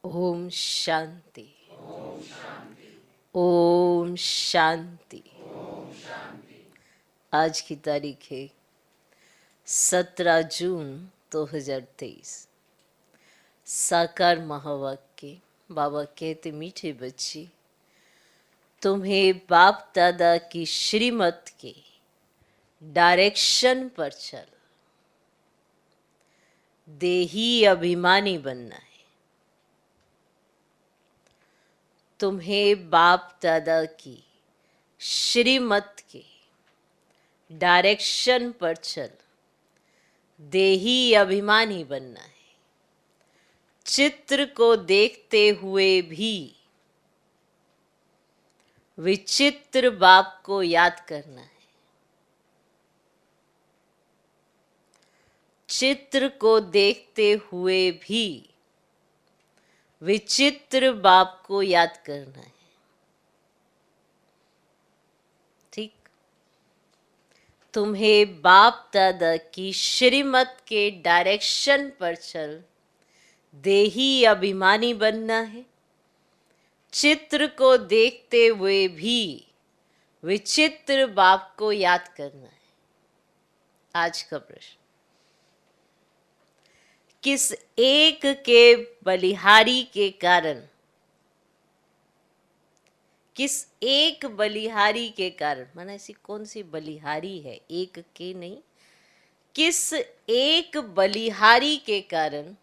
ओम शांति। ओम शांति। आज की तारीख है 17 जून 2023। साकार महावाक्य। बाबा कहते, मीठे बच्चे, तुम्हें बाप दादा की श्रीमत के डायरेक्शन पर चल देही अभिमानी बनना है। तुम्हें बाप दादा की श्रीमत के डायरेक्शन पर चल देही अभिमानी बनना है। चित्र को देखते हुए भी विचित्र बाप को याद करना है। चित्र को देखते हुए भी विचित्र बाप को याद करना है। ठीक। तुम्हें बाप दादा की श्रीमत के डायरेक्शन पर चल देही अभिमानी बनना है। चित्र को देखते हुए भी विचित्र बाप को याद करना है। आज का प्रश्न, किस एक के बलिहारी के कारण, किस एक बलिहारी के कारण, माना ऐसी कौन सी बलिहारी है, एक के नहीं, किस एक बलिहारी के कारण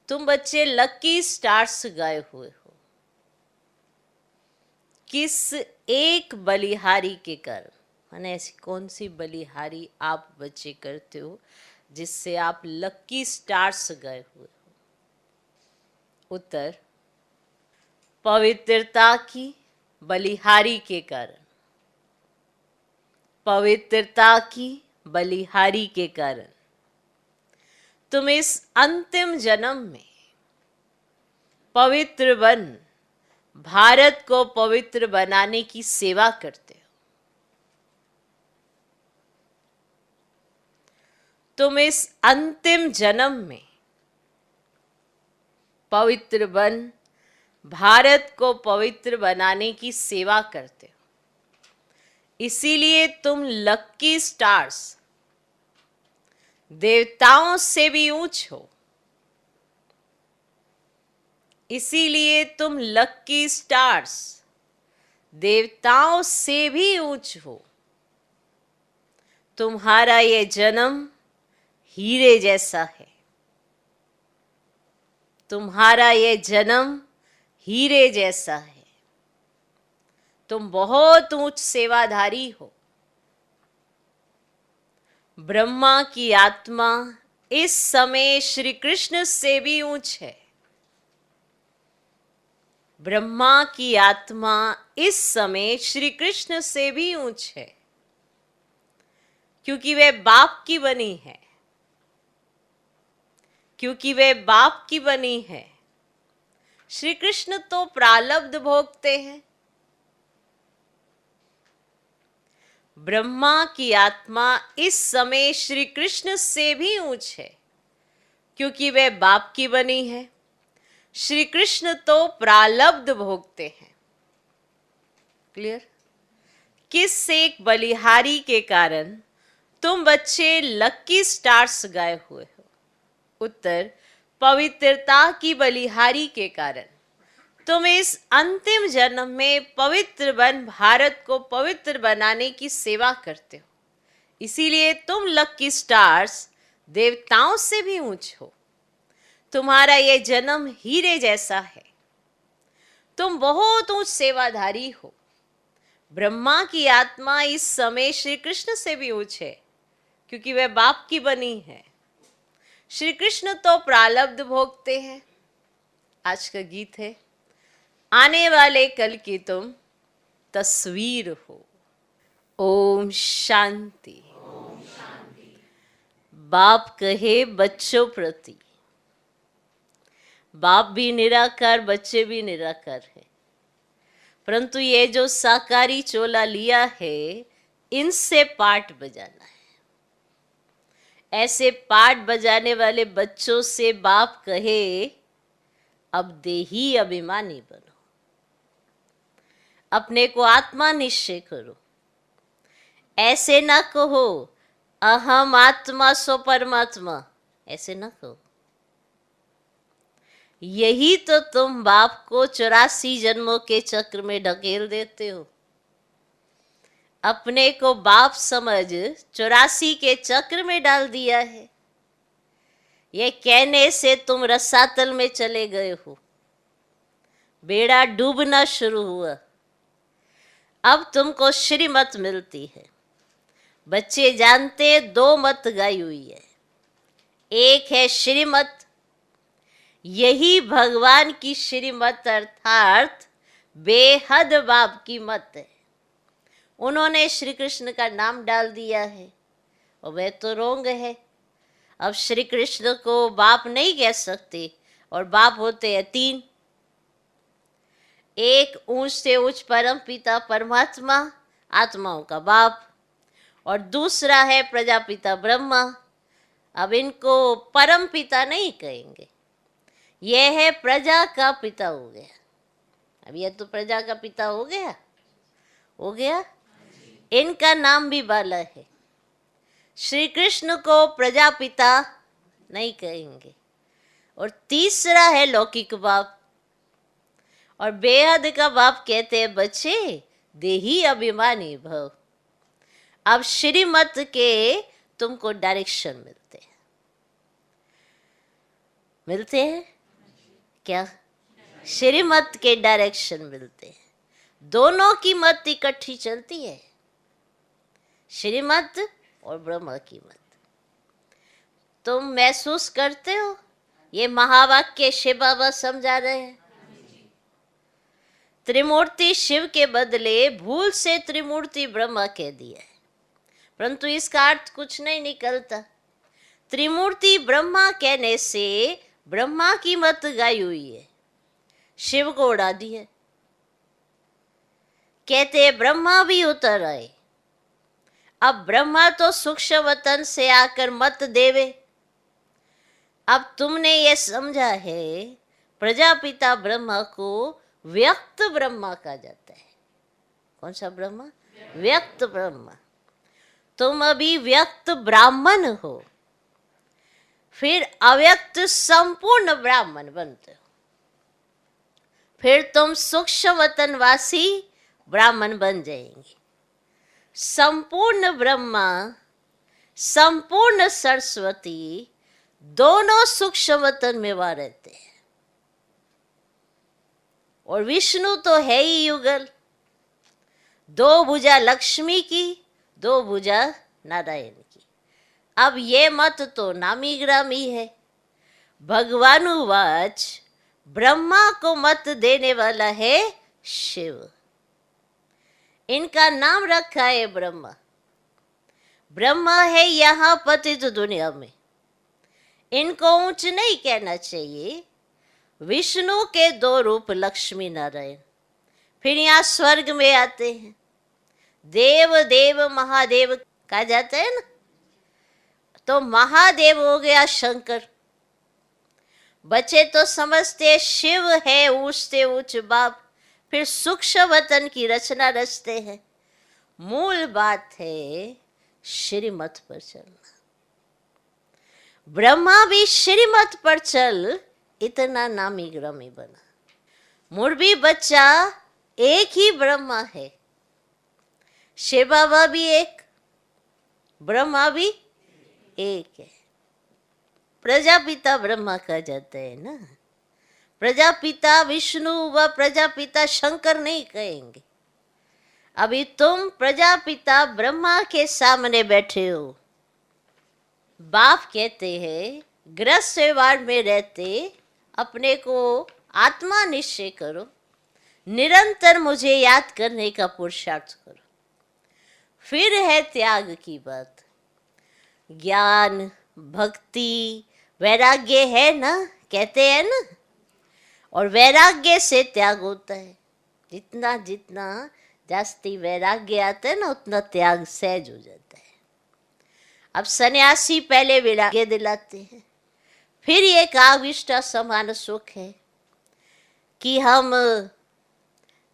तुम बच्चे लकी स्टार्स गाए हुए हो? किस एक बलिहारी के कारण, माना ऐसी कौन सी बलिहारी आप बच्चे करते हो जिससे आप लकी स्टार्स गए हुए हो? उत्तर, पवित्रता की बलिहारी के कारण। पवित्रता की बलिहारी के कारण तुम इस अंतिम जन्म में पवित्र बन भारत को पवित्र बनाने की सेवा करते हो। तुम इस अंतिम जन्म में पवित्र बन भारत को पवित्र बनाने की सेवा करते हो। इसीलिए तुम लकी स्टार्स, देवताओं से भी ऊंच हो। इसीलिए तुम लकी स्टार्स, देवताओं से भी ऊंच हो। तुम्हारा ये जन्म हीरे जैसा है। तुम्हारा ये जन्म हीरे जैसा है। तुम बहुत ऊंच सेवाधारी हो। ब्रह्मा की आत्मा इस समय श्री कृष्ण से भी ऊंच है। ब्रह्मा की आत्मा इस समय श्री कृष्ण से भी ऊंच है, क्योंकि वे बाप की बनी है। क्योंकि वे बाप की बनी है। श्री कृष्ण तो प्रारब्ध भोगते हैं। ब्रह्मा की आत्मा इस समय श्री कृष्ण से भी ऊंच है, क्योंकि वे बाप की बनी है। श्री कृष्ण तो प्रारब्ध भोगते हैं। क्लियर? किस एक बलिहारी के कारण तुम बच्चे लकी स्टार्स गाए हुए हो? उत्तर, पवित्रता की बलिहारी के कारण तुम इस अंतिम जन्म में पवित्र बन भारत को पवित्र बनाने की सेवा करते हो। इसीलिए तुम लकी स्टार्स, देवताओं से भी ऊंच हो। तुम्हारा यह जन्म हीरे जैसा है। तुम बहुत ऊंच सेवाधारी हो। ब्रह्मा की आत्मा इस समय श्री कृष्ण से भी ऊंच है, क्योंकि वह बाप की बनी है। श्री कृष्ण तो प्रारब्ध भोगते हैं। आज का गीत है, आने वाले कल की तुम तस्वीर हो। ओम शांति। बाप कहे बच्चों प्रति, बाप भी निराकार, बच्चे भी निराकार है, परंतु ये जो साकारी चोला लिया है, इनसे पाठ बजाना है। ऐसे पाठ बजाने वाले बच्चों से बाप कहे अब देही अभिमानी बनो, अपने को आत्मा निश्चय करो। ऐसे ना कहो अहम आत्मा सो परमात्मा, ऐसे ना कहो। यही तो तुम बाप को 84 जन्मों के चक्र में ढकेल देते हो। अपने को बाप समझ 84 के चक्र में डाल दिया है। ये कहने से तुम रसातल में चले गए हो, बेड़ा डूबना शुरू हुआ। अब तुमको श्रीमत मिलती है। बच्चे जानते 2 मत गाई हुई है। एक है श्रीमत, यही भगवान की श्रीमत अर्थात बेहद बाप की मत है। उन्होंने श्री कृष्ण का नाम डाल दिया है और वह तो रोंग है। अब श्री कृष्ण को बाप नहीं कह सकते, और बाप होते हैं 3। एक ऊंच से उच्च परम पिता परमात्मा, आत्माओं का बाप, और दूसरा है प्रजापिता ब्रह्मा। अब इनको परम पिता नहीं कहेंगे, यह है प्रजा का पिता हो गया। अब यह तो प्रजा का पिता हो गया, हो गया। इनका नाम भी बाला है। श्री कृष्ण को प्रजापिता नहीं कहेंगे। और तीसरा है लौकिक बाप, और बेहद का बाप कहते हैं बच्चे देही अभिमानी भव। अब श्रीमत के तुमको डायरेक्शन मिलते हैं क्या? श्रीमत के डायरेक्शन मिलते हैं। दोनों की मत इकट्ठी चलती है, श्रीमत और ब्रह्मा की मत। तुम महसूस करते हो ये महावाक्य शिव बाबा समझा रहे हैं। त्रिमूर्ति शिव के बदले भूल से त्रिमूर्ति ब्रह्मा कह दिया है, परंतु इसका अर्थ कुछ नहीं निकलता। त्रिमूर्ति ब्रह्मा कहने से ब्रह्मा की मत गाई हुई है, शिव को उड़ा दिया। कहते ब्रह्मा भी उतर आए। अब ब्रह्मा तो सूक्ष्म वतन से आकर मत देवे। अब तुमने ये समझा है प्रजापिता ब्रह्मा को व्यक्त ब्रह्मा कहा जाता है। कौन सा ब्रह्मा? व्यक्त ब्रह्मा। तुम अभी व्यक्त ब्राह्मण हो, फिर अव्यक्त संपूर्ण ब्राह्मण बनते हो, फिर तुम सूक्ष्म वतनवासी ब्राह्मण बन जाएंगे। संपूर्ण ब्रह्मा, संपूर्ण सरस्वती दोनों सूक्ष्म वतन में वहां रहते हैं। और विष्णु तो है ही युगल, 2 भुजा लक्ष्मी की, 2 भुजा नारायण की। अब ये मत तो नामी ग्रामी है। भगवानुवाच ब्रह्मा को मत देने वाला है शिव। इनका नाम रखा है ब्रह्मा। ब्रह्मा है यहाँ पतित दुनिया में, इनको ऊंच नहीं कहना चाहिए। विष्णु के 2 रूप लक्ष्मी नारायण, फिर यहाँ स्वर्ग में आते हैं। देव देव महादेव कहा जाता है ना, तो महादेव हो गया शंकर। बच्चे तो समझते शिव है ऊंचते ऊंच बाप, फिर सूक्ष्म वतन की रचना रचते हैं। मूल बात है श्रीमत पर चलना। ब्रह्मा भी श्रीमत पर चल इतना नामी ग्रामी बना। मुरबी बच्चा एक ही ब्रह्मा है, शिव बाबा भी एक, ब्रह्मा भी एक है। प्रजापिता ब्रह्मा कहा जाता है ना, प्रजापिता विष्णु व प्रजापिता शंकर नहीं कहेंगे। अभी तुम प्रजापिता ब्रह्मा के सामने बैठे हो। बाप कहते हैं ग्रस्त व्यवहार में रहते अपने को आत्मा निश्चय करो, निरंतर मुझे याद करने का पुरुषार्थ करो। फिर है त्याग की बात। ज्ञान भक्ति वैराग्य है ना, कहते हैं ना, और वैराग्य से त्याग होता है। जितना जितना जास्ती वैराग्य आता है ना, उतना त्याग सहज हो जाता है। अब सन्यासी पहले वैराग्य दिलाते हैं, फिर एक आविष्टा समान सुख है, कि हम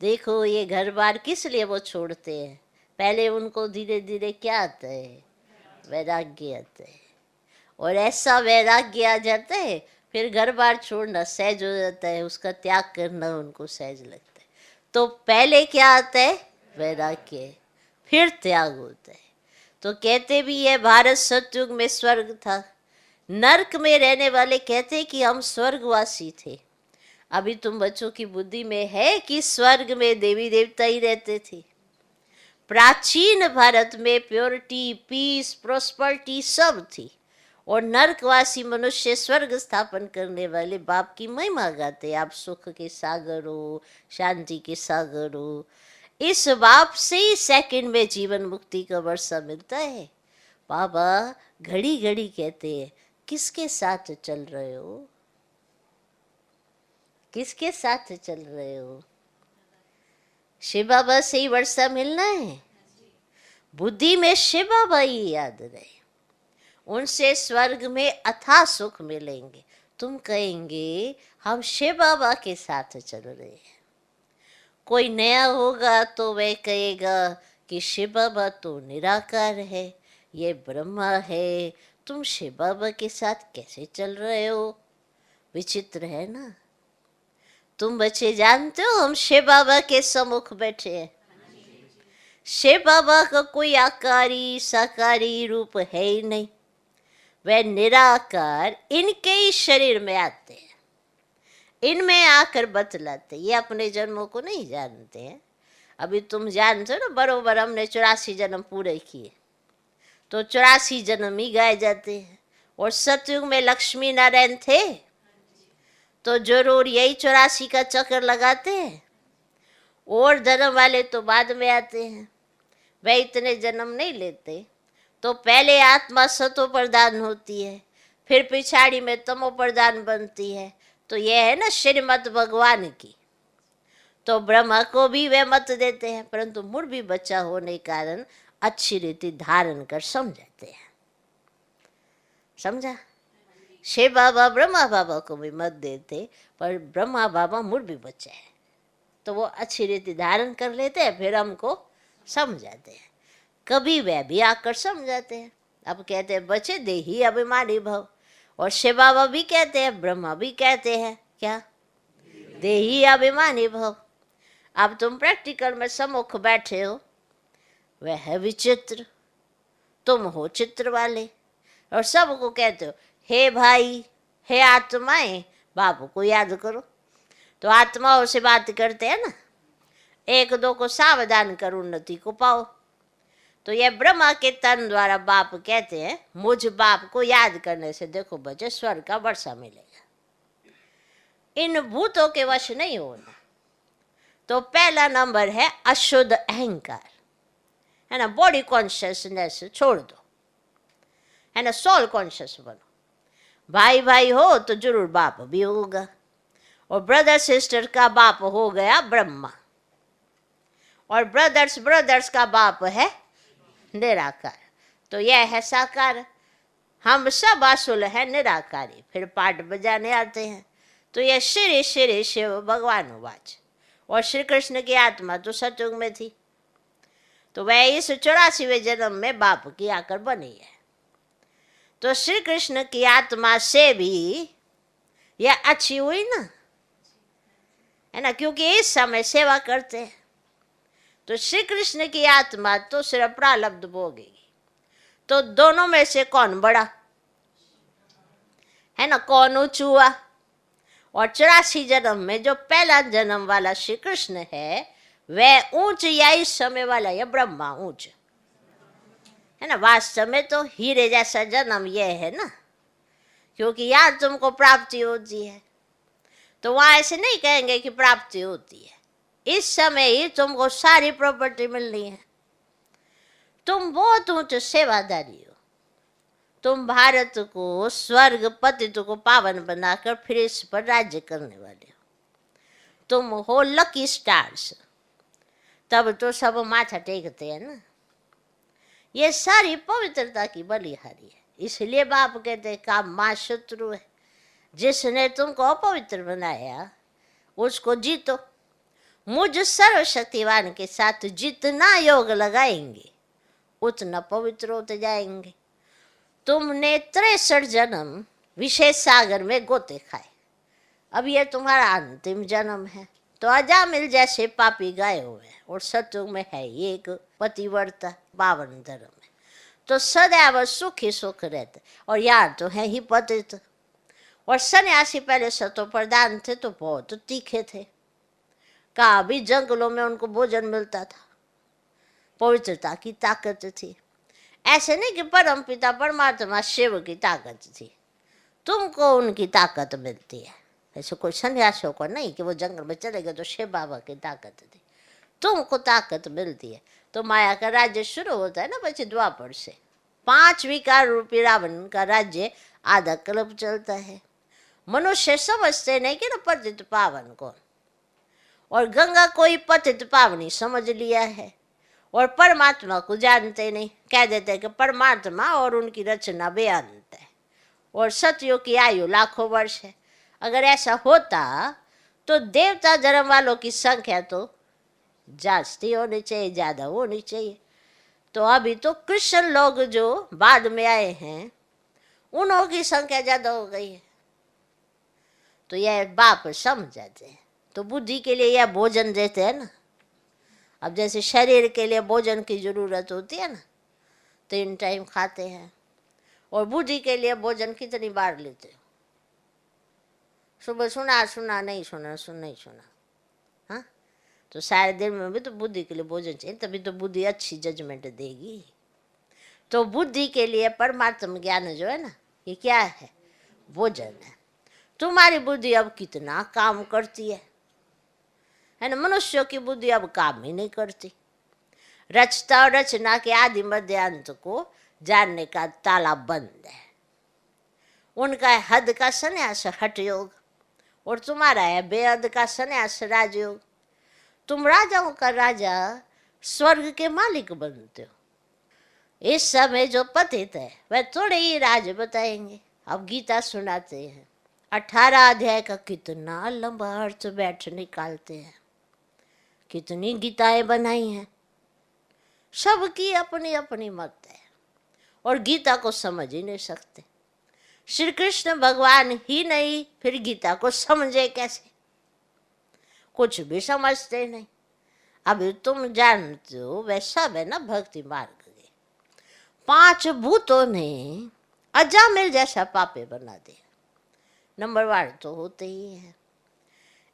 देखो ये घर बार किस लिए वो छोड़ते हैं, पहले उनको धीरे धीरे क्या आता है, वैराग्य आता है, और ऐसा वैराग्य आ जाता है फिर घर बार छोड़ना सहज हो जाता है, उसका त्याग करना उनको सहज लगता है। तो पहले क्या आता है, वैराग्य, फिर त्याग होता है। तो कहते भी है भारत सतयुग में स्वर्ग था, नरक में रहने वाले कहते कि हम स्वर्गवासी थे। अभी तुम बच्चों की बुद्धि में है कि स्वर्ग में देवी देवता ही रहते थे। प्राचीन भारत में प्योरिटी, पीस, प्रोस्पर्टी सब थी, और नरकवासी मनुष्य स्वर्ग स्थापन करने वाले बाप की महिमा गाते। आप सुख के सागर हो, शांति के सागर हो, इस बाप से ही सेकंड में जीवन मुक्ति का वर्षा मिलता है। बाबा घड़ी घड़ी कहते हैं किसके साथ चल रहे हो, किसके साथ चल रहे हो, शिव बाबा से ही वर्षा मिलना है। बुद्धि में शिव बाबा ही याद रहे, उनसे स्वर्ग में अथाह सुख मिलेंगे। तुम कहेंगे हम शिव बाबा के साथ चल रहे हैं। कोई नया होगा तो वह कहेगा कि शिव बाबा तो निराकार है, ये ब्रह्मा है, तुम शिव बाबा के साथ कैसे चल रहे हो। विचित्र है ना। तुम बच्चे जानते हो हम शिव बाबा के सम्मुख बैठे हैं। शिव बाबा का कोई आकारी साकारी रूप है ही नहीं, वह निराकार इनके ही शरीर में आते हैं, इनमें आकर बतलाते। ये अपने जन्मों को नहीं जानते हैं। अभी तुम जानते हो ना, बरोबर हमने 84 जन्म पूरे किए, तो 84 जन्म ही गाए जाते हैं। और सतयुग में लक्ष्मी नारायण थे तो जरूर यही 84 का चक्कर लगाते हैं, और जन्म वाले तो बाद में आते हैं, वह इतने जन्म नहीं लेते। तो पहले आत्मा सतो प्रधान होती है, फिर पिछाड़ी में तमो प्रधान बनती है। तो यह है ना श्रीमत भगवान की। तो ब्रह्मा को भी वे मत देते हैं, परंतु मूड भी बच्चा होने के कारण अच्छी रीति धारण कर समझाते हैं। समझा। शिव बाबा ब्रह्मा बाबा को भी मत देते, पर ब्रह्मा बाबा मूड भी बच्चा है तो वो अच्छी रीति धारण कर लेते हैं, फिर हमको समझाते हैं। कभी वह भी आकर समझाते हैं। अब कहते हैं बच्चे देही अभिमानी भव, और शिव बाबा भी कहते हैं, ब्रह्मा भी कहते हैं क्या, देही अभिमानी भव। अब तुम प्रैक्टिकल में सम्मुख बैठे हो, वह है विचित्र, तुम हो चित्र वाले, और सबको कहते हो हे भाई, हे आत्माएं, बाबू को याद करो। तो आत्माओं से बात करते हैं ना, एक दो को सावधान कर उन्नति को पाओ। तो यह ब्रह्मा के तन द्वारा बाप कहते हैं मुझ बाप को याद करने से देखो बच्चे स्वर्ग का वर्षा मिलेगा। इन भूतों के वश नहीं होना। तो पहला नंबर है अशुद्ध अहंकार, है ना। बॉडी कॉन्शियसनेस छोड़ दो, है ना, सोल कॉन्शियस बनो। भाई भाई हो तो जरूर बाप भी होगा, और ब्रदर सिस्टर का बाप हो गया ब्रह्मा, और ब्रदर्स ब्रदर्स का बाप है निराकार। तो यह है साकार। हम सब असुल है निराकारी। फिर पाठ बजाने आते हैं तो यह श्री श्री शिव भगवान वाच। और श्री कृष्ण की आत्मा तो सतयुग में थी, तो वह इस 84वें जन्म में बाप की आकर बनी है। तो श्री कृष्ण की आत्मा से भी यह अच्छी हुई ना, है ना, क्योंकि इस समय सेवा करते हैं। तो श्री कृष्ण की आत्मा तो सिर्फ प्रारब्ध भोगेगी। तो दोनों में से कौन बड़ा, है ना, कौन ऊंच हुआ। और 84 जन्म में जो पहला जन्म वाला श्री कृष्ण है वह ऊंच, या इस समय वाला या ब्रह्मा ऊंच, है ना। वास्तव में तो हीरे जैसा जन्म यह है ना, क्योंकि यार तुमको प्राप्ति होती है। तो वहां ऐसे नहीं कहेंगे कि प्राप्ति होती है, इस समय ही तुमको सारी प्रॉपर्टी मिलनी है। तुम बहुत ऊंच सेवादारी हो, तुम भारत को स्वर्ग पतित को पावन बनाकर फिर इस पर राज्य करने वाले हो। तुम हो लकी स्टार्स। तब तो सब माथा टेकते हैं ना। ये सारी पवित्रता की बलिहारी है। इसलिए बाप कहते हैं काम मां शत्रु है। जिसने तुमको अपवित्र बनाया उसको जीतो। मुझ सर्वशक्तिवान के साथ जितना योग लगाएंगे उतना पवित्र होते जाएंगे। तुमने 63 जन्म विशेष सागर में गोते खाए, अब ये तुम्हारा अंतिम जन्म है। तो अजामिल जैसे पापी गए हुए हैं और सत्युग में है ये एक पतिव्रता पावन धर्म है, तो सदैव सुख ही सुख रहते। और यार तो है ही पतित। और सन्यासी पहले सतो प्रधान थे तो बहुत तीखे थे, कहा भी जंगलों में उनको भोजन मिलता था, पवित्रता की ताकत थी। ऐसे नहीं कि परम पिता परमात्मा शिव की ताकत थी, तुमको उनकी ताकत मिलती है। ऐसे कोई सन्यासियों को नहीं कि वो जंगल में चले गए तो शिव बाबा की ताकत थी, तुमको ताकत मिलती है। तो माया का राज्य शुरू होता है ना પછી द्वापर से। 5 विकार रूपी रावण का राज्य आधा कल्प चलता है। मनुष्य समझते नहीं कि ना पतित पावन कौन, और गंगा कोई पतित पावनी समझ लिया है, और परमात्मा को जानते नहीं, कह देते हैं कि परमात्मा और उनकी रचना बेअंत है और सतयुग की आयु लाखों वर्ष है। अगर ऐसा होता तो देवता धर्म वालों की संख्या तो जास्ती होनी चाहिए, ज़्यादा होनी चाहिए। तो अभी तो कृष्ण लोग जो बाद में आए हैं उन्हों की संख्या ज़्यादा हो गई है। तो यह बाप समझ जाते हैं। तो बुद्धि के लिए यह भोजन देते हैं ना। अब जैसे शरीर के लिए भोजन की ज़रूरत होती है ना, 3 टाइम खाते हैं, और बुद्धि के लिए भोजन कितनी बार लेते हो? सुबह सुना सुना, नहीं सुना नहीं सुना, हाँ। तो सारे दिन में भी तो बुद्धि के लिए भोजन चाहिए, तभी तो बुद्धि अच्छी जजमेंट देगी। तो बुद्धि के लिए परमात्म ज्ञान जो है ना, ये क्या है? भोजन है। तुम्हारी बुद्धि अब कितना काम करती है ना। मनुष्यों की बुद्धि अब काम ही नहीं करती। रचता और रचना के आदि मध्य अंत को जानने का ताला बंद है। उनका है हद का संन्यास हठ योग, और तुम्हारा है बेहद का संन्यास राजयोग। तुम राजाओं का राजा स्वर्ग के मालिक बनते हो। इस समय जो पतित है वह थोड़े ही राज बताएंगे। अब गीता सुनाते हैं, 18 अध्याय का कितना लंबा अर्थ बैठ निकालते हैं, कितनी गीताएं बनाई हैं, सबकी अपनी अपनी मत है, और गीता को समझ ही नहीं सकते। श्री कृष्ण भगवान ही नहीं, फिर गीता को समझे कैसे? कुछ भी समझते नहीं। अभी तुम जानते हो वह सब है ना भक्ति मार्ग के। 5 भूतों ने अजामिल जैसा पापे बना दिया। नंबरवार तो होते ही हैं,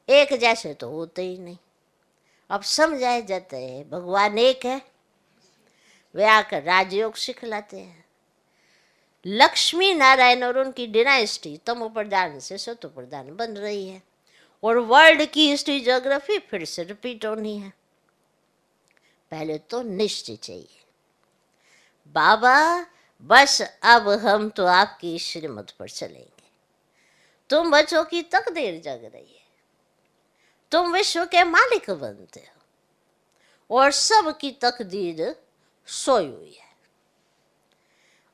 एक जैसे तो होते ही नहीं। अब समझाए जाते हैं भगवान एक है, वे आकर राजयोग सिखलाते हैं। लक्ष्मी नारायण और उनकी डिनाइस्टी तमो प्रधान से सतो प्रधान बन रही है, और वर्ल्ड की हिस्ट्री ज्योग्राफी फिर से रिपीट होनी है। पहले तो निश्चय चाहिए, बाबा बस अब हम तो आपकी श्रीमत पर चलेंगे। तुम बच्चों की तकदीर जग रही है, तुम विश्व के मालिक बनते हो, और सबकी तकदीर सोई हुई है।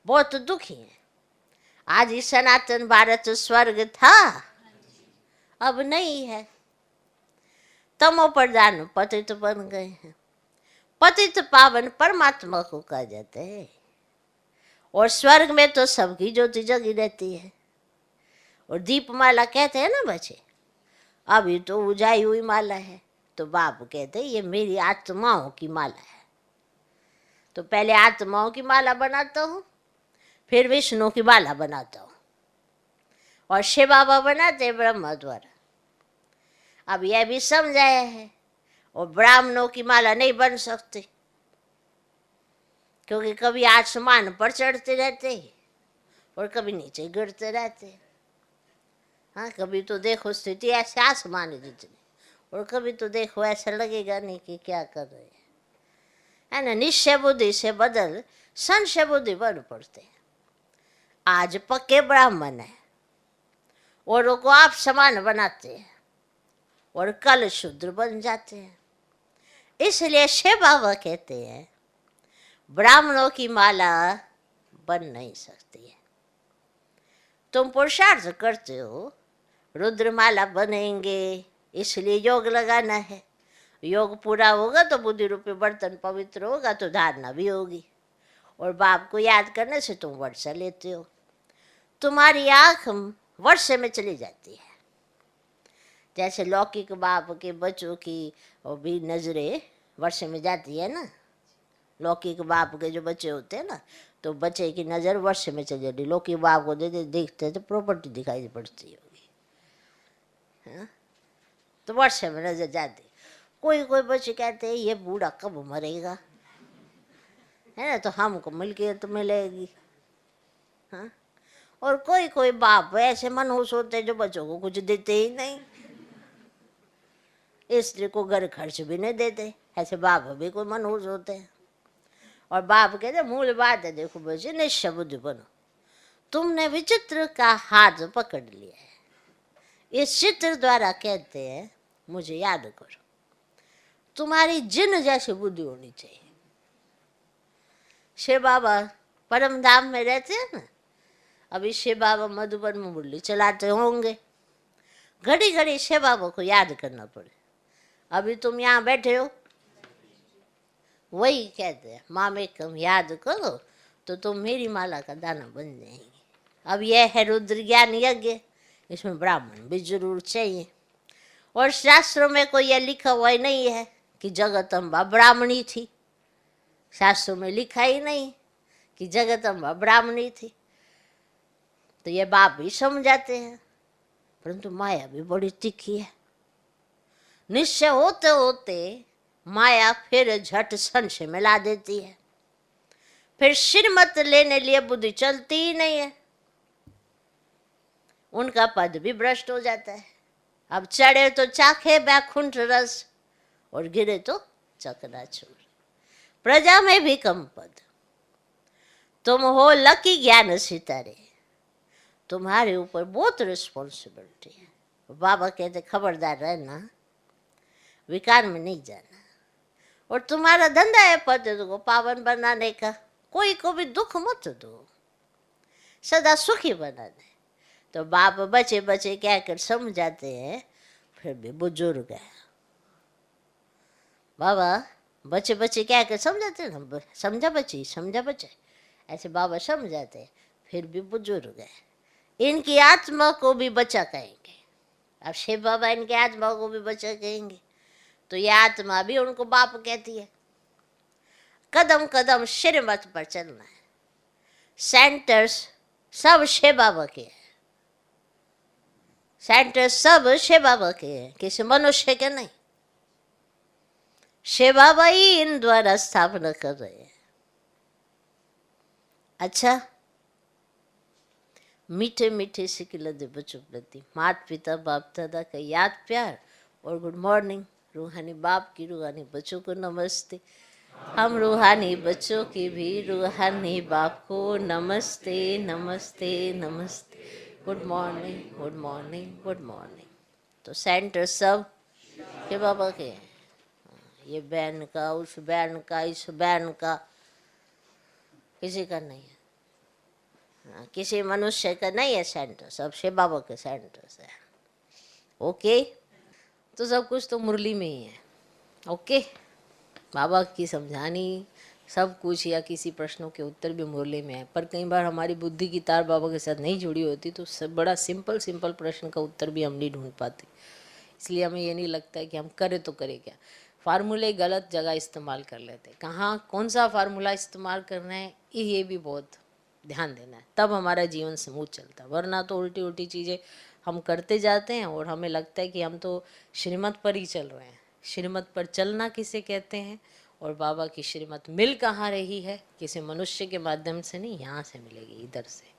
बहुत दुखी है। आज ही सनातन भारत स्वर्ग था, अब नहीं है। तमो प्रधान पतित बन गए हैं। पतित पावन परमात्मा को कहा जाता है, और स्वर्ग में तो सबकी ज्योति जगी रहती है। और दीपमाला कहते हैं ना बच्चे, अभी तो उजाई हुई माला है, तो बाप कहते हैं ये मेरी आत्माओं की माला है। तो पहले आत्माओं की माला बनाता हूँ, फिर विष्णु की माला बनाता हूँ, और शिव बाबा बनाते ब्रह्मा द्वारा। अब यह भी समझाया है, और ब्राह्मणों की माला नहीं बन सकती, क्योंकि कभी आसमान पर चढ़ते रहते और कभी नीचे गिरते रहते। हाँ, कभी तो देखो स्थिति ऐसे आसमान जितनी, और कभी तो देखो ऐसा लगेगा नहीं कि क्या कर रहे हैं, है ना। निश्चय बुद्धि से बदल संशय बुद्धि बन पड़ते हैं। आज पक्के ब्राह्मण है, और उनको आप समान बनाते हैं, और कल शूद्र बन जाते हैं। इसलिए शिव बाबा कहते हैं ब्राह्मणों की माला बन नहीं सकती है। तुम पुरुषार्थ करते हो रुद्रमाला बनेंगे, इसलिए योग लगाना है। योग पूरा होगा तो बुद्धि रूपी बर्तन पवित्र होगा तो धारणा भी होगी। और बाप को याद करने से तुम वर्षा लेते हो। तुम्हारी आँख वर्षे में चली जाती है। जैसे लौकिक बाप के बच्चों की वो भी नजरें वर्षे में जाती है ना। लौकिक बाप के जो बच्चे होते हैं ना, तो बच्चे की नज़र वर्षे में चली जाती। लौकिक बाप को देखते तो प्रॉपर्टी दिखाई पड़ती होगी, हाँ? तो वर्षे में नजर जाती। कोई कोई बच्चे कहते हैं ये बूढ़ा कब मरेगा, है ना, तो हमको मिलके तो मिलेगी, हाँ? और कोई कोई बाप ऐसे मनहूस होते हैं जो बच्चों को कुछ देते ही नहीं, स्त्री को घर खर्च भी नहीं देते। ऐसे बाप भी कोई मनहूस होते हैं। और बाप कहते मूल बात है, देखो बच्चे निश्चय बुद्धि बनो। तुमने विचित्र का हाथ पकड़ लिया है। इस चित्र द्वारा कहते हैं मुझे याद करो। तुम्हारी जिन जैसी बुद्धि होनी चाहिए। शिव बाबा परम धाम में रहते हैं ना, अभी शिव बाबा मधुबन में मुरली चलाते होंगे। घड़ी घड़ी शिव बाबा को याद करना पड़े। अभी तुम यहाँ बैठे हो, वही कहते हैं माँ में कम याद करो तो तुम मेरी माला का दाना बन जाएंगे। अब यह है रुद्र ज्ञान यज्ञ, इसमें ब्राह्मण भी जरूर चाहिए। और शास्त्रों में कोई यह लिखा हुआ ही नहीं है कि जगदम्बा ब्राह्मणी थी। शास्त्रों में लिखा ही नहीं कि जगदम्बा ब्राह्मणी थी। तो ये बाप भी समझाते हैं, परंतु माया भी बड़ी तीखी है। निश्चय होते होते माया फिर झट संशय में ला देती है। फिर श्रीमत लेने लिए बुद्धि चलती ही नहीं है। उनका पद भी भ्रष्ट हो जाता है। अब चढ़े तो चाखे बैकुंठ रस और गिरे तो चकनाचूर। प्रजा में भी कम पद। तुम हो लकी ज्ञान सितारे, तुम्हारे ऊपर बहुत रिस्पॉन्सिबिलिटी है। बाबा कहते खबरदार रहना, विकार में नहीं जाना। और तुम्हारा धंधा है पद को पावन बनाने का। कोई को भी दुख मत दो, सदा सुखी बनाने। तो बाप बचे बचे कहकर समझाते हैं, फिर भी बुजुर्ग है। बाबा बच्चे बच्चे कहकर समझाते हैं ना, समझा बच्ची समझा बच्चे, ऐसे बाबा समझाते हैं, फिर भी बुजुर्ग है। इनकी आत्मा को भी बच्चा कहेंगे। अब शिव बाबा इनकी आत्मा को भी बच्चा कहेंगे, तो ये आत्मा भी उनको बाप कहती है। कदम कदम श्रीमत पर चलना है। सेंटर्स सब शिव बाबा के हैं। सेंटर्स सब शिव बाबा के हैं, किसी मनुष्य के नहीं। शिव बाबा ही इन द्वारा स्थापना कर रहे हैं। अच्छा, मीठे मीठे सिकिलदे बच्चों प्रति माता पिता बाप दादा का याद प्यार और गुड मॉर्निंग। रूहानी बाप की रूहानी बच्चों को नमस्ते। हम रूहानी बच्चों की भी रूहानी बाप को नमस्ते नमस्ते नमस्ते। Good morning good morning good morning. तो सेंटर सब के बाबा के हैं। ये बहन का, उस बहन का, इस बहन का, किसी का नहीं है। किसी मनुष्य का नहीं है सेंटर, सब शिव बाबा के सेंटर्स है। ओके, तो सब कुछ तो मुरली में ही है। ओके, बाबा की समझानी सब कुछ या किसी प्रश्नों के उत्तर भी मुरली में है। पर कई बार हमारी बुद्धि की तार बाबा के साथ नहीं जुड़ी होती, तो सब बड़ा सिंपल प्रश्न का उत्तर भी हम नहीं ढूंढ पाते। इसलिए हमें ये नहीं लगता है कि हम करें तो करें क्या। फार्मूले गलत जगह इस्तेमाल कर लेते हैं। कहाँ कौन सा फार्मूला इस्तेमाल करना है ये भी बहुत ध्यान देना है, तब हमारा जीवन स्मूथ चलता है। वरना तो उल्टी उल्टी चीज़ें हम करते जाते हैं और हमें लगता है कि हम तो श्रीमत पर ही चल रहे हैं। श्रीमत पर चलना किसे कहते हैं, और बाबा की श्रीमत मिल कहाँ रही है? किसी मनुष्य के माध्यम से नहीं, यहाँ से मिलेगी, इधर से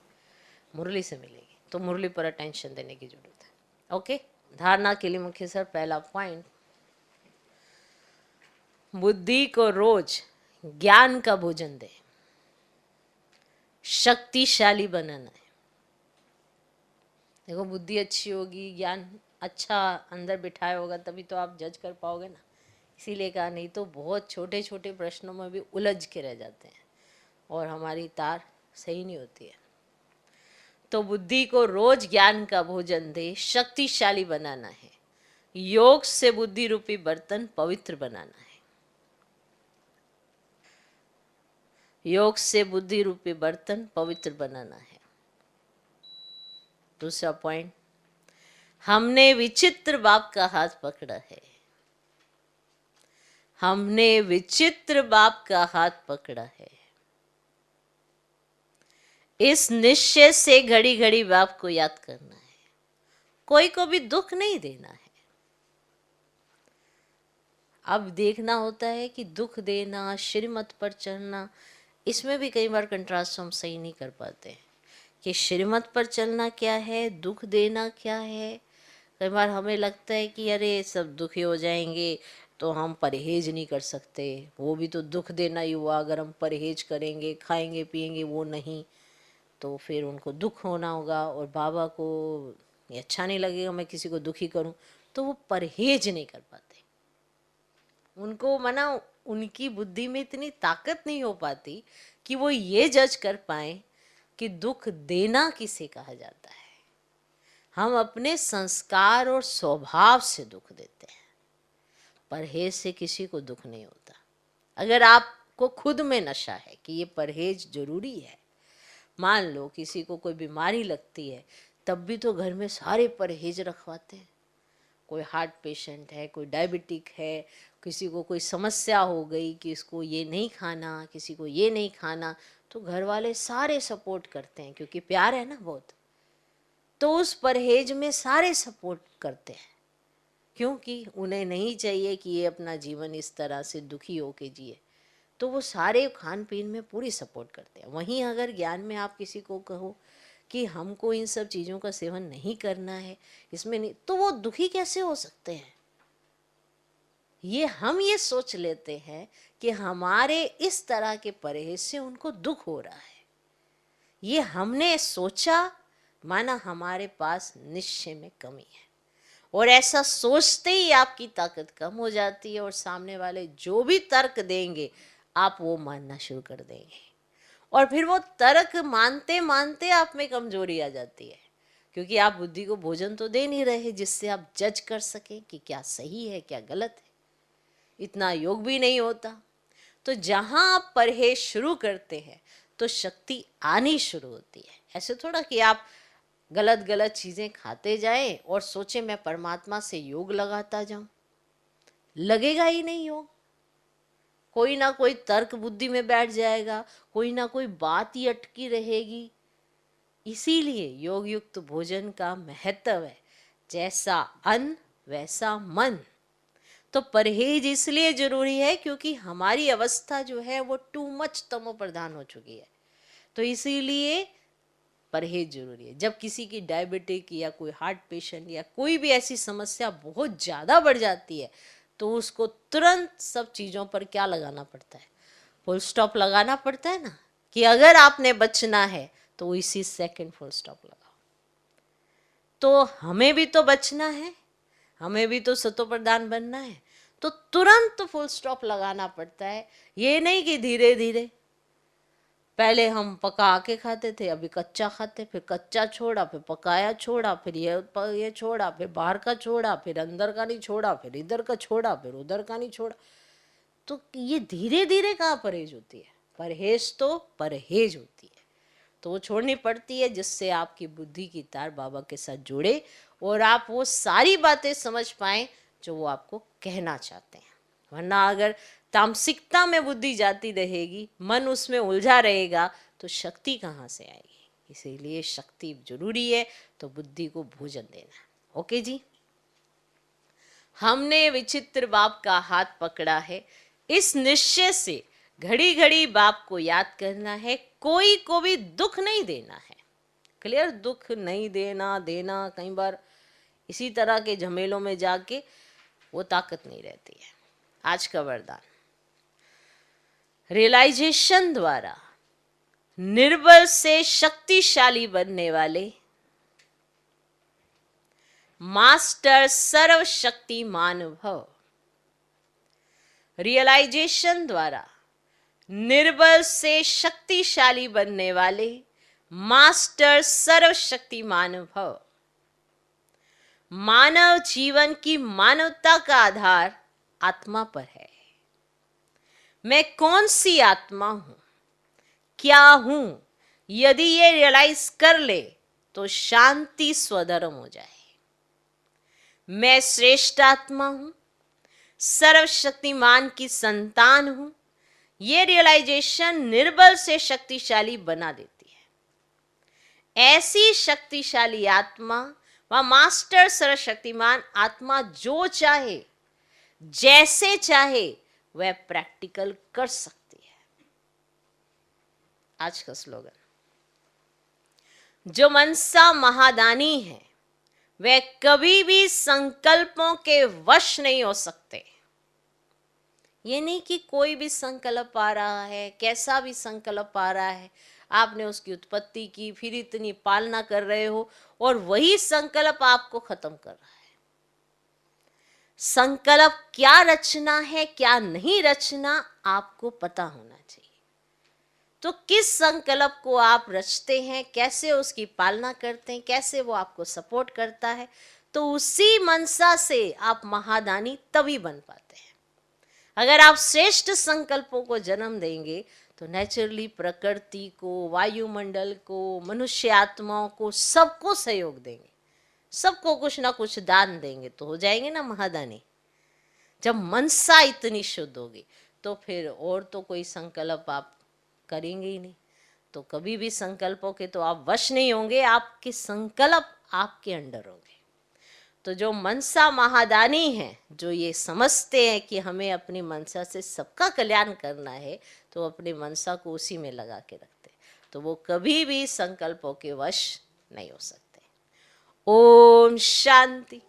मुरली से मिलेगी। तो मुरली पर अटेंशन देने की जरूरत है। ओके, धारणा के लिए मुख्य सर पहला पॉइंट, बुद्धि को रोज ज्ञान का भोजन दे, शक्तिशाली बनाना है। देखो, बुद्धि अच्छी होगी, ज्ञान अच्छा अंदर बिठाया होगा, तभी तो आप जज कर पाओगे ना। इसीलिए कहा, नहीं तो बहुत छोटे छोटे प्रश्नों में भी उलझ के रह जाते हैं और हमारी तार सही नहीं होती है। तो बुद्धि को रोज ज्ञान का भोजन दे, शक्तिशाली बनाना है। योग से बुद्धि रूपी बर्तन पवित्र बनाना है। योग से बुद्धि रूपी बर्तन पवित्र बनाना है। दूसरा पॉइंट, हमने विचित्र बाप का हाथ पकड़ा है। हमने विचित्र बाप का हाथ पकड़ा है। इस निश्चय से घड़ी घड़ी बाप को याद करना है। कोई को भी दुख नहीं देना है। अब देखना होता है कि दुख देना, श्रीमत पर चलना, इसमें भी कई बार कंट्रास्ट हम सही नहीं कर पाते हैं कि श्रीमत पर चलना क्या है, दुख देना क्या है। कई बार हमें लगता है कि अरे सब दुखी हो जाएंगे तो हम परहेज नहीं कर सकते, वो भी तो दुख देना ही हुआ। अगर हम परहेज करेंगे, खाएंगे पिएंगे वो नहीं, तो फिर उनको दुख होना होगा और बाबा को ये अच्छा नहीं लगेगा मैं किसी को दुखी करूं, तो वो परहेज नहीं कर पाते। उनको मना, उनकी बुद्धि में इतनी ताकत नहीं हो पाती कि वो ये जज कर पाए कि दुख देना किसे कहा जाता है। हम अपने संस्कार और स्वभाव से दुख देते हैं, परहेज से किसी को दुख नहीं होता। अगर आपको खुद में नशा है कि ये परहेज जरूरी है, मान लो किसी को कोई बीमारी लगती है, तब भी तो घर में सारे परहेज रखवाते हैं। कोई हार्ट पेशेंट है, कोई डायबिटिक है, किसी को कोई समस्या हो गई कि इसको ये नहीं खाना, किसी को ये नहीं खाना, तो घर वाले सारे सपोर्ट करते हैं क्योंकि प्यार है ना बहुत। तो उस परहेज में सारे सपोर्ट करते हैं क्योंकि उन्हें नहीं चाहिए कि ये अपना जीवन इस तरह से दुखी होके जिए। तो वो सारे खान पीन में पूरी सपोर्ट करते हैं। वहीं अगर ज्ञान में आप किसी को कहो कि हमको इन सब चीज़ों का सेवन नहीं करना है, इसमें नहीं, तो वो दुखी कैसे हो सकते हैं। ये हम ये सोच लेते हैं कि हमारे इस तरह के परहेज से उनको दुख हो रहा है। ये हमने सोचा, माना हमारे पास निश्चय में कमी है, और ऐसा सोचते ही आपकी ताकत कम हो जाती है और सामने वाले जो भी तर्क देंगे आप वो मानना शुरू कर देंगे। और फिर वो तर्क मानते मानते आप में कमजोरी आ जाती है क्योंकि आप बुद्धि को भोजन तो दे नहीं रहे जिससे आप जज कर सकें कि क्या सही है क्या गलत है। इतना योग भी नहीं होता। तो जहां आप परहेज शुरू करते हैं तो शक्ति आनी शुरू होती है। ऐसे थोड़ा कि आप गलत गलत चीजें खाते जाएं और सोचे मैं परमात्मा से योग लगाता जाऊं, लगेगा ही नहीं योग। कोई ना कोई तर्क बुद्धि में बैठ जाएगा, कोई ना कोई बात ही अटकी रहेगी। इसीलिए योग युक्त भोजन का महत्व है, जैसा अन्न वैसा मन। तो परहेज इसलिए जरूरी है क्योंकि हमारी अवस्था जो है वो टू मच तमो प्रधान हो चुकी है। तो इसीलिए परहेज जरूरी है। जब किसी की डायबिटिक या कोई हार्ट पेशेंट या कोई भी ऐसी समस्या बहुत ज़्यादा बढ़ जाती है तो उसको तुरंत सब चीज़ों पर क्या लगाना पड़ता है, फुल स्टॉप लगाना पड़ता है ना, कि अगर आपने बचना है तो इसी सेकंड फुल स्टॉप लगाओ। तो हमें भी तो बचना है, हमें भी तो सतो प्रधान बनना है, तो तुरंत फुल स्टॉप लगाना पड़ता है। ये नहीं कि धीरे धीरे, पहले हम पका के खाते थे, अभी कच्चा खाते, फिर कच्चा छोड़ा, फिर पकाया छोड़ा, फिर ये छोड़ा, फिर बाहर का छोड़ा, फिर अंदर का नहीं छोड़ा, फिर इधर का छोड़ा, फिर उधर का नहीं छोड़ा। तो ये धीरे धीरे कहाँ परहेज होती है। परहेज तो परहेज होती है, तो वो छोड़नी पड़ती है जिससे आपकी बुद्धि की तार बाबा के साथ जुड़े और आप वो सारी बातें समझ पाएं जो वो आपको कहना चाहते हैं। वरना अगर तामसिकता में बुद्धि जाती रहेगी, मन उसमें उलझा रहेगा, तो शक्ति कहाँ से आएगी। इसीलिए शक्ति जरूरी है, तो बुद्धि को भोजन देना। ओके जी, हमने विचित्र बाप का हाथ पकड़ा है। इस निश्चय से घड़ी घड़ी बाप को याद करना है, कोई को भी दुख नहीं देना है। क्लियर, दुख नहीं देना। कई बार इसी तरह के झमेलों में जाके वो ताकत नहीं रहती है। आज का वरदान, रियलाइजेशन द्वारा निर्बल से शक्तिशाली बनने वाले मास्टर सर्वशक्तिमान भव। रियलाइजेशन द्वारा निर्बल से शक्तिशाली बनने वाले मास्टर सर्वशक्तिमान भव। मानव जीवन की मानवता का आधार आत्मा पर है। मैं कौन सी आत्मा हूं, क्या हूं, यदि ये रियलाइज कर ले तो शांति स्वधर्म हो जाए। मैं श्रेष्ठ आत्मा हूं, सर्वशक्तिमान की संतान हूं, ये रियलाइजेशन निर्बल से शक्तिशाली बना देती है। ऐसी शक्तिशाली आत्मा व मास्टर सर्वशक्तिमान आत्मा जो चाहे, जैसे चाहे, वह प्रैक्टिकल कर सकती है। आज का स्लोगन, जो मनसा महादानी है वे कभी भी संकल्पों के वश नहीं हो सकते। ये नहीं कि कोई भी संकल्प आ रहा है, कैसा भी संकल्प आ रहा है, आपने उसकी उत्पत्ति की, फिर इतनी पालना कर रहे हो और वही संकल्प आपको खत्म कर रहा है। संकल्प क्या रचना है, क्या नहीं रचना, आपको पता होना चाहिए। तो किस संकल्प को आप रचते हैं, कैसे उसकी पालना करते हैं, कैसे वो आपको सपोर्ट करता है, तो उसी मनसा से आप महादानी तभी बन पाते हैं। अगर आप श्रेष्ठ संकल्पों को जन्म देंगे तो नेचुरली प्रकृति को, वायुमंडल को, मनुष्य आत्माओं को, सबको सहयोग देंगे, सबको कुछ ना कुछ दान देंगे, तो हो जाएंगे ना महादानी। जब मनसा इतनी शुद्ध होगी तो फिर और तो कोई संकल्प आप करेंगे ही नहीं। तो कभी भी संकल्पों के तो आप वश नहीं होंगे, आपके संकल्प आपके अंडर होंगे। तो जो मनसा महादानी हैं, जो ये समझते हैं कि हमें अपनी मनसा से सबका कल्याण करना है, तो अपनी मनसा को उसी में लगा के रखते हैं, तो वो कभी भी संकल्पों के वश नहीं हो सकते। ओम शांति।